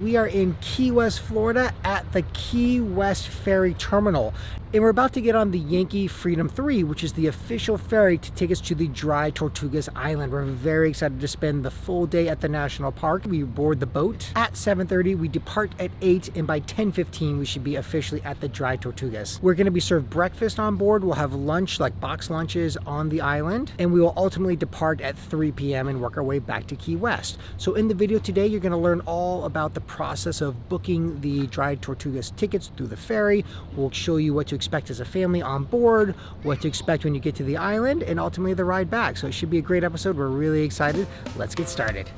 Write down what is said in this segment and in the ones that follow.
We are in Key West, Florida at the Key West Ferry Terminal. And we're about to get on the Yankee Freedom Ferry, which is the official ferry to take us to the Dry Tortugas Island. We're very excited to spend the full day at the national park. We board the boat at 7:30, we depart at 8, and by 10:15 we should be officially at the Dry Tortugas. We're going to be served breakfast on board. We'll have lunch, like box lunches on the island, and we will ultimately depart at 3 p.m. and work our way back to Key West. So in the video today, you're going to learn all about the process of booking the Dry Tortugas tickets through the ferry. We'll show you what to expect as a family on board, what to expect when you get to the island, and ultimately the ride back. So it should be a great episode. We're really excited. Let's get started.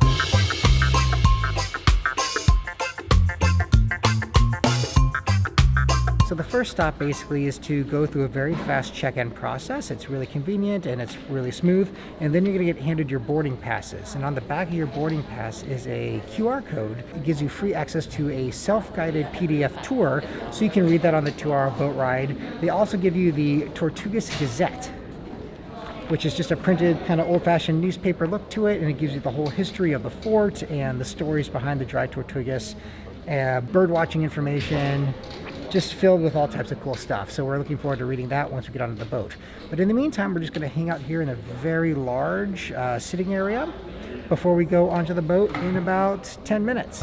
So the first stop basically is to go through a very fast check-in process. It's really convenient and it's really smooth. And then you're going to get handed your boarding passes. And on the back of your boarding pass is a QR code. It gives you free access to a self-guided PDF tour, so you can read that on the 2-hour boat ride. They also give you the Tortugas Gazette, which is just a printed kind of old-fashioned newspaper look to it, and it gives you the whole history of the fort and the stories behind the Dry Tortugas, bird watching information, just filled with all types of cool stuff. So we're looking forward to reading that once we get onto the boat. But in the meantime, we're just going to hang out here in a very large sitting area before we go onto the boat in about 10 minutes.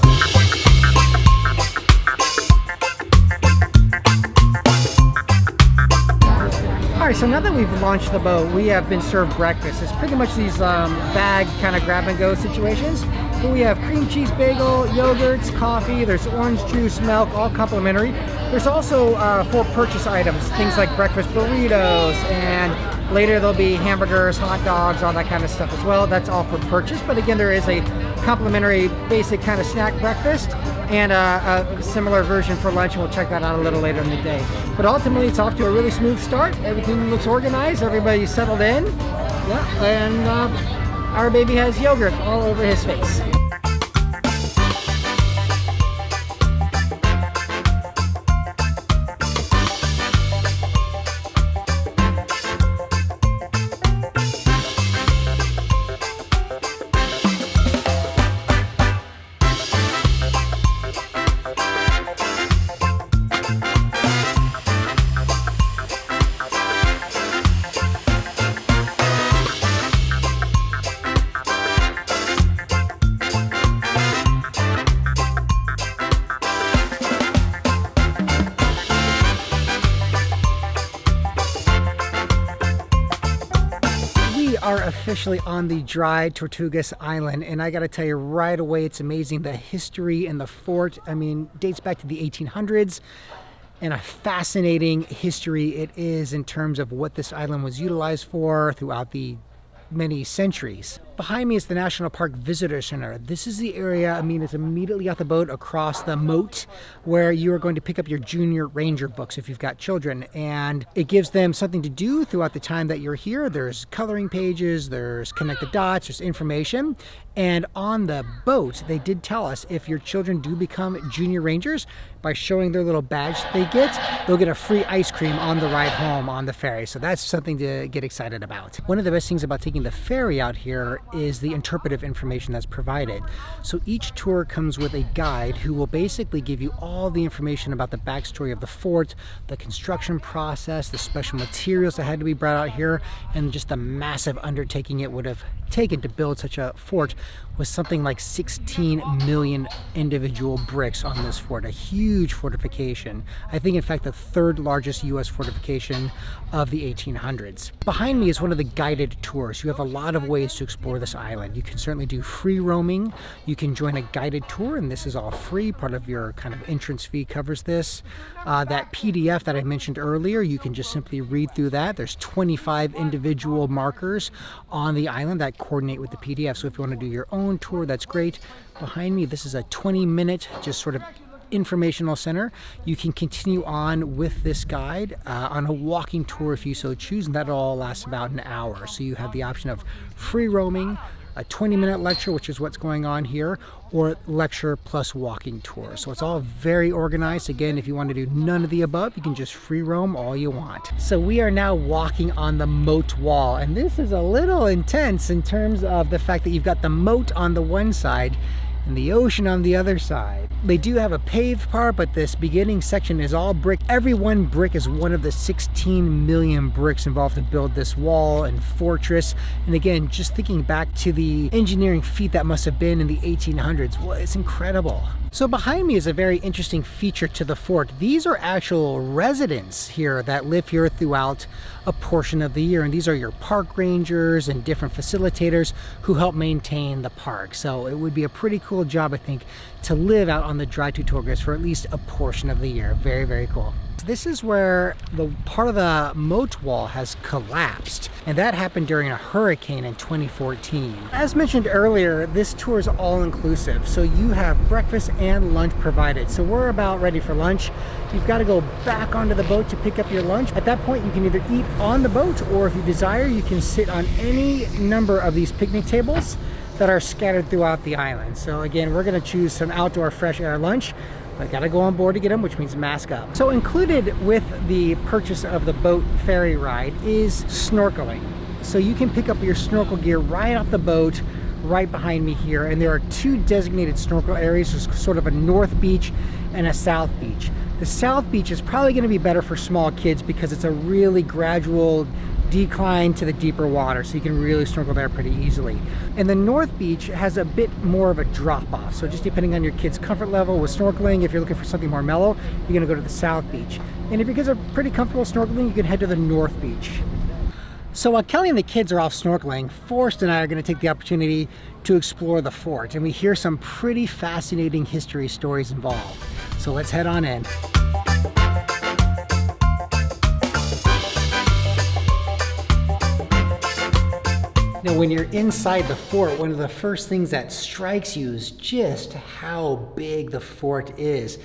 Alright, so now that we've launched the boat, we have been served breakfast. It's pretty much these bag kind of grab and go situations. But we have cream cheese bagel, yogurts, coffee, there's orange juice, milk, all complimentary. There's also for purchase items, things like breakfast burritos, and later there'll be hamburgers, hot dogs, all that kind of stuff as well. That's all for purchase. But again, there is a complimentary basic kind of snack breakfast and a similar version for lunch, and we'll check that out a little later in the day. But ultimately, it's off to a really smooth start. Everything looks organized, everybody's settled in. Yeah, and our baby has yogurt all over his face. Are officially on the Dry Tortugas Island, and I gotta tell you right away, it's amazing. The history in the fort, I mean, dates back to the 1800s, and a fascinating history it is in terms of what this island was utilized for throughout the many centuries. Behind me is the National Park Visitor Center. This is the area, I mean, it's immediately off the boat across the moat where you are going to pick up your junior ranger books if you've got children, and it gives them something to do throughout the time that you're here. There's coloring pages, there's connect the dots, there's information, and on the boat they did tell us if your children do become junior rangers, by showing their little badge they get, they'll get a free ice cream on the ride home on the ferry. So that's something to get excited about. One of the best things about taking the ferry out here is the interpretive information that's provided. So each tour comes with a guide who will basically give you all the information about the backstory of the fort, the construction process, the special materials that had to be brought out here, and just the massive undertaking it would have taken to build such a fort with something like 16 million individual bricks on this fort. A huge fortification. I think, in fact, the third largest U.S. fortification of the 1800s. Behind me is one of the guided tours. You have a lot of ways to explore this island. You can certainly do free roaming. You can join a guided tour, and this is all free. Part of your kind of entrance fee covers this. That PDF that I mentioned earlier, you can just simply read through that. There's 25 individual markers on the island that coordinate with the PDF. So if you want to do your own tour, that's great. Behind me, this is a 20-minute just sort of informational center. You can continue on with this guide on a walking tour if you so choose, and that all lasts about an hour. So you have the option of free roaming, a 20-minute lecture, which is what's going on here, or lecture plus walking tour. So it's all very organized. Again, if you want to do none of the above, you can just free roam all you want. So we are now walking on the Moat Wall, and this is a little intense in terms of the fact that you've got the moat on the one side, and the ocean on the other side. They do have a paved part, but this beginning section is all brick. Every one brick is one of the 16 million bricks involved to build this wall and fortress. And again, just thinking back to the engineering feat that must have been in the 1800s, well, it's incredible. So behind me is a very interesting feature to the fort. These are actual residents here that live here throughout a portion of the year, and these are your park rangers and different facilitators who help maintain the park. So it would be a pretty cool job, I think, to live out on the Dry Tortugas for at least a portion of the year. Very, very cool. This is where the part of the Moat Wall has collapsed, and that happened during a hurricane in 2014. As mentioned earlier, this tour is all-inclusive, so you have breakfast and lunch provided. So we're about ready for lunch. You've got to go back onto the boat to pick up your lunch. At that point, you can either eat on the boat, or if you desire, you can sit on any number of these picnic tables that are scattered throughout the island. So again, we're going to choose some outdoor fresh air lunch. I gotta go on board to get them, which means mask up. So included with the purchase of the boat ferry ride is snorkeling. So you can pick up your snorkel gear right off the boat, right behind me here. And there are two designated snorkel areas. There's sort of a north beach and a south beach. The south beach is probably gonna be better for small kids because it's a really gradual decline to the deeper water, so you can really snorkel there pretty easily. And the North Beach has a bit more of a drop off, so just depending on your kid's comfort level with snorkeling, if you're looking for something more mellow, you're going to go to the South Beach. And if your kids are pretty comfortable snorkeling, you can head to the North Beach. So while Kelly and the kids are off snorkeling, Forrest and I are going to take the opportunity to explore the fort, and we hear some pretty fascinating history stories involved. So let's head on in. Now, when you're inside the fort, one of the first things that strikes you is just how big the fort is.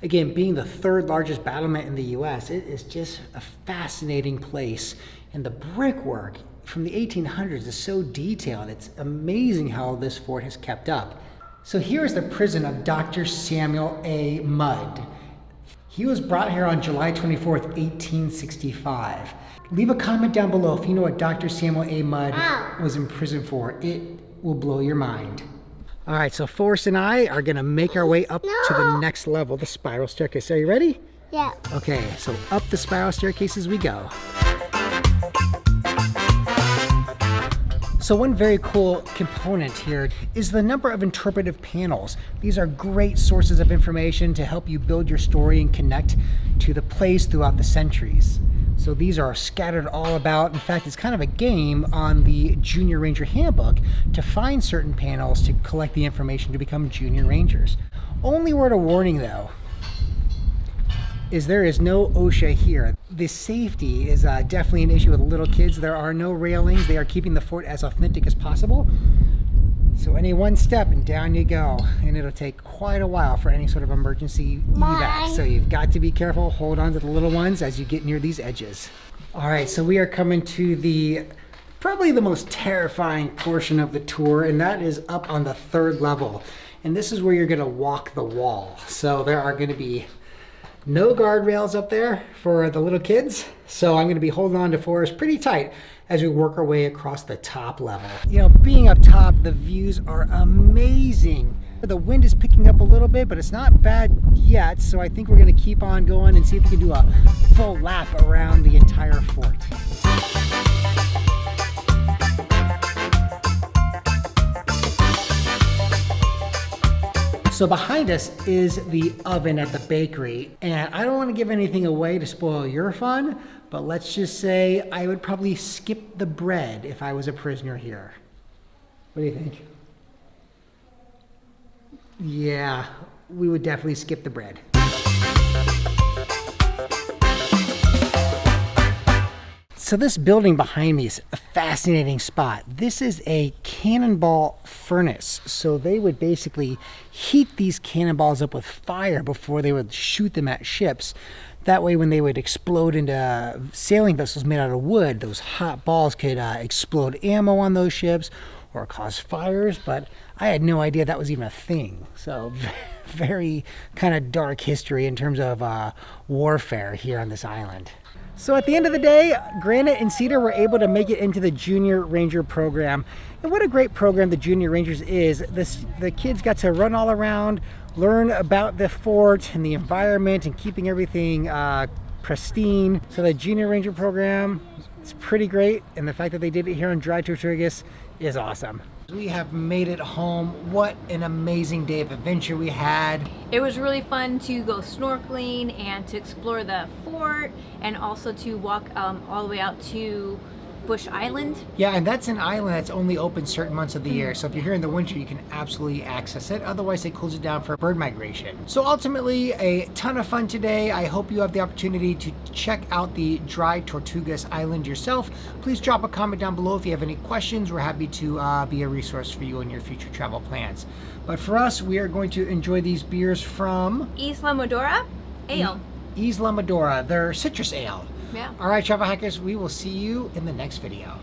Again, being the third largest battlement in the US, it is just a fascinating place. And the brickwork from the 1800s is so detailed. It's amazing how this fort has kept up. So here is the prison of Dr. Samuel A. Mudd. He was brought here on July 24th, 1865. Leave a comment down below if you know what Dr. Samuel A. Mudd was in prison for. It will blow your mind. All right, so Forrest and I are gonna make our way up to the next level, the spiral staircase. Are you ready? Yeah. Okay, so up the spiral staircase as we go. So one very cool component here is the number of interpretive panels. These are great sources of information to help you build your story and connect to the place throughout the centuries. So these are scattered all about. In fact, it's kind of a game on the Junior Ranger Handbook to find certain panels to collect the information to become Junior Rangers. Only word of warning though, is there is no OSHA here. The safety is definitely an issue with little kids. There are no railings. They are keeping the fort as authentic as possible. So any one step and down you go, and it'll take quite a while for any sort of emergency evac. So you've got to be careful, hold on to the little ones as you get near these edges. All right, so we are coming to the probably the most terrifying portion of the tour, and that is up on the third level. And this is where you're gonna walk the wall. So there are gonna be no guardrails up there for the little kids. So I'm gonna be holding on to Forrest pretty tight as we work our way across the top level. You know, being up top, the views are amazing. The wind is picking up a little bit, but it's not bad yet. So I think we're gonna keep on going and see if we can do a full lap around the entire fort. So behind us is the oven at the bakery, and I don't want to give anything away to spoil your fun, but let's just say I would probably skip the bread if I was a prisoner here. What do you think? Yeah, we would definitely skip the bread. So this building behind me is a fascinating spot. This is a cannonball furnace. So they would basically heat these cannonballs up with fire before they would shoot them at ships. That way when they would explode into sailing vessels made out of wood, those hot balls could explode ammo on those ships or cause fires, but I had no idea that was even a thing. So very kind of dark history in terms of warfare here on this island. So at the end of the day, Granite and Cedar were able to make it into the Junior Ranger program. And what a great program the Junior Rangers is. The kids got to run all around, learn about the fort and the environment and keeping everything pristine. So the Junior Ranger program is pretty great. And the fact that they did it here on Dry Tortugas is awesome. We have made it home. What an amazing day of adventure we had. It was really fun to go snorkeling and to explore the fort and also to walk all the way out to Bush Island. Yeah, and that's an island that's only open certain months of the year. So if you're here in the winter, you can absolutely access it. Otherwise, they close it down for bird migration. So ultimately, a ton of fun today. I hope you have the opportunity to check out the Dry Tortugas Island yourself. Please drop a comment down below if you have any questions. We're happy to be a resource for you in your future travel plans. But for us, we are going to enjoy these beers from Isla Madora Ale. Isla Madora, their citrus ale. Yeah. All right, travel hackers, we will see you in the next video.